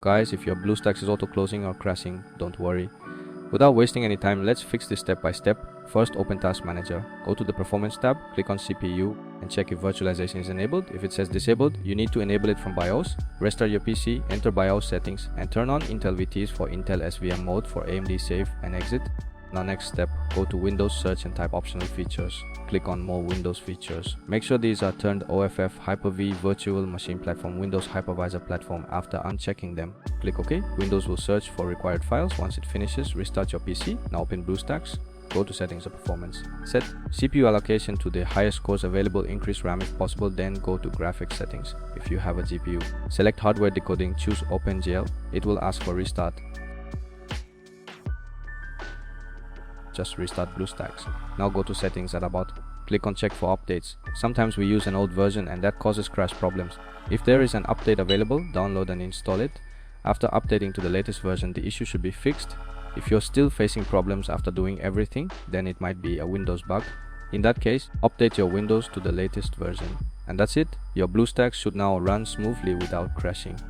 Guys, if your BlueStacks is auto closing or crashing, don't worry. Without wasting any time, let's fix this step by step. First, open Task Manager. Go to the Performance tab, click on CPU and check if virtualization is enabled. If it says disabled, you need to enable it from BIOS. Restart your PC, enter BIOS settings and turn on Intel VTs for Intel SVM mode for AMD save and exit. Now next step, go to Windows search and type optional features. Click on more Windows features. Make sure these are turned OFF, Hyper-V, Virtual Machine Platform, Windows Hypervisor Platform. After unchecking them, click OK. Windows will search for required files. Once it finishes, restart your PC. Now open BlueStacks. Go to settings or performance. Set CPU allocation to the highest cores available, increase RAM if possible, then go to graphics settings. If you have a GPU, select hardware decoding, choose OpenGL. It will ask for restart. Just restart BlueStacks. Now go to settings at about. Click on check for updates. Sometimes we use an old version and that causes crash problems. If there is an update available, download and install it. After updating to the latest version, the issue should be fixed. If you're still facing problems after doing everything, then it might be a Windows bug. In that case, update your Windows to the latest version. And that's it. Your BlueStacks should now run smoothly without crashing.